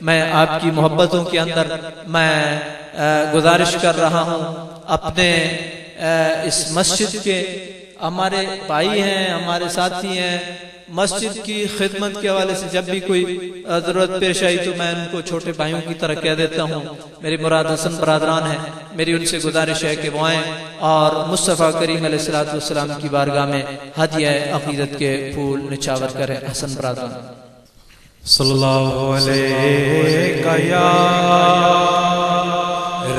میں آپ کی محبتوں کے اندر میں گزارش کر رہا ہوں اپنے اس مسجد کے ہمارے بھائی ہیں، ہمارے ساتھی ہیں، مسجد کی خدمت کے حوالے سے جب بھی کوئی ضرورت پیش آئی تو میں ان کو چھوٹے بھائیوں کی طرح کہہ دیتا ہوں۔ میری مراد حسن برادران ہیں، میری ان سے گزارش ہے کہ وہ آئیں اور مصطفیٰ کریم علیہ السلام کی بارگاہ میں ہدیہ عقیدت کے پھول نچھاور کریں۔ حسن برادران صلی اللہ علیہ یا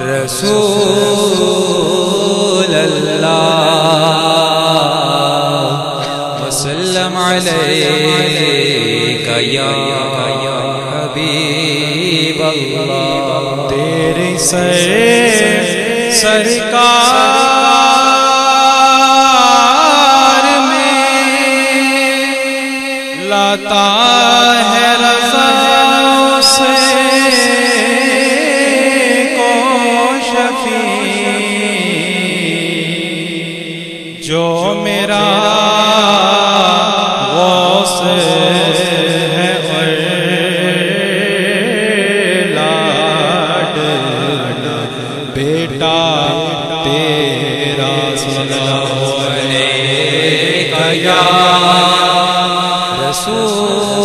رسول اللہ وسلم علیک یا حبیب اللہ، تیری سرکار میں لاتا ہے رضا سے کو شفیع، جو میرا غوث ہے اور لاڈلا بیٹا تیرا، صلی اللہ علیہ یا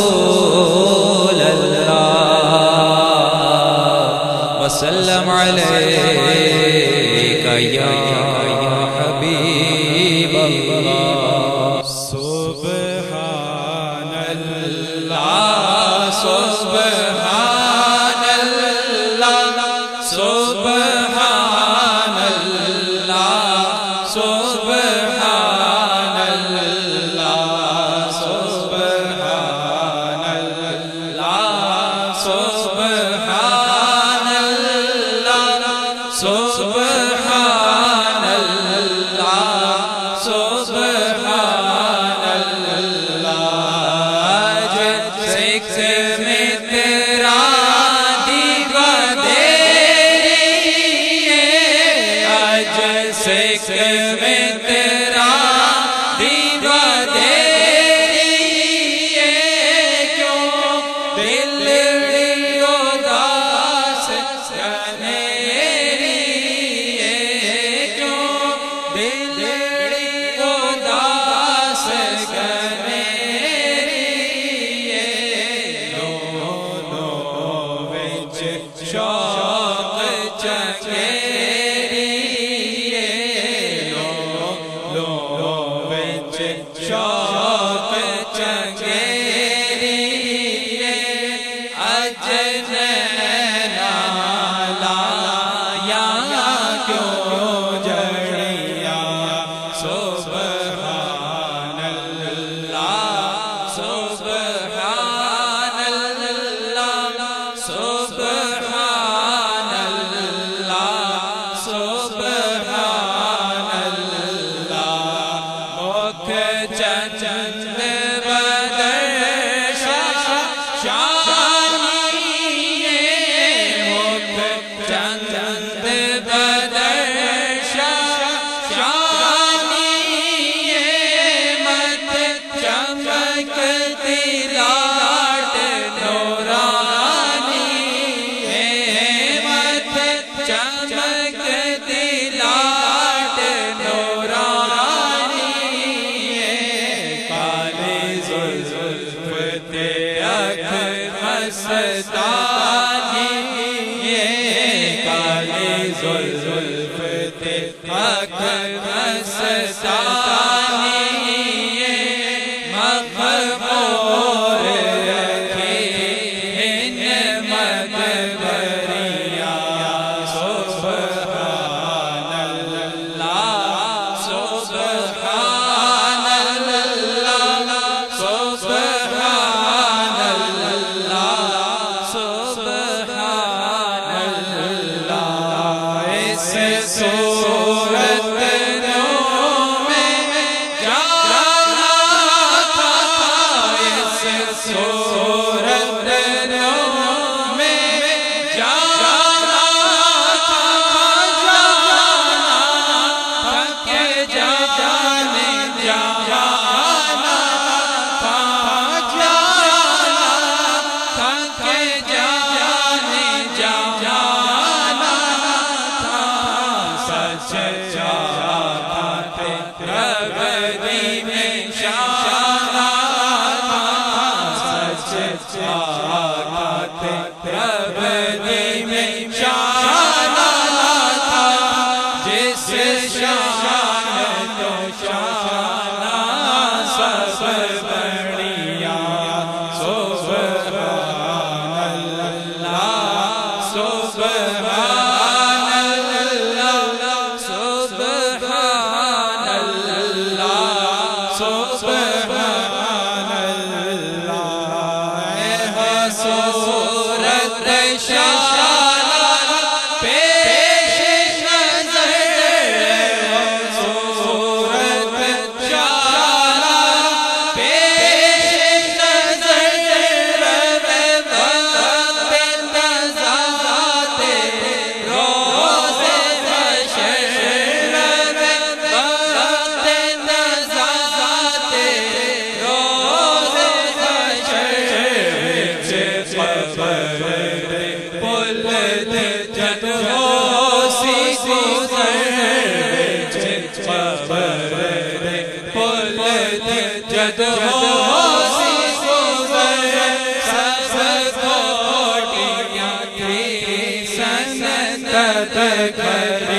رسول اللہ وسلم علیک یا حبیب اللہ۔ سبحان اللہ سبحان اللہ سبحان اللہ سبحان اللہ سبحان اللہ سبحان اللہ سبحان اللہ سبحان اللہ، جس میں تیرا دیوا دیری ہے، جس میں تیرا دیوا دیری ہے، کیوں دل اداس گنیری ہے، کیوں دل اداس گنیری ہے، دونوں وچ شوق چنگیری ہے، دونوں وچ شوق چنگیری ہے، اج نینا لایا کیوں جڑیا، سبحان اللہ سبحان اللہ سبحان اللہ سبحان اللہ، مکھ چند بدر شانی ہے، مکھ چند بدر شانی ہے، مت چمکتی لاٹ نورانی ہے، مت چمکتی لاٹ نورانی ہے، کالے زلف تے اکھ مستانی ہے، کالے زلف تے اکھ مستانی ہے، مغمور رکھیں مدبریاں، سبحان اللہ سبحان اللہ سبحان اللہ سبحان اللہ، اس ربدی میں شانہ تھا جس شان تو شانہ سب بڑھیا سبحان اللہ سبحان اللہ سبحان اللہ سبحان اللہ صورت شانہ پیش نظر صورت شانہ پیش نظر وقت نزاعت روز محشر وقت نزاعت روز جد ہوسی گزر سب کوٹیاں کی سنت کر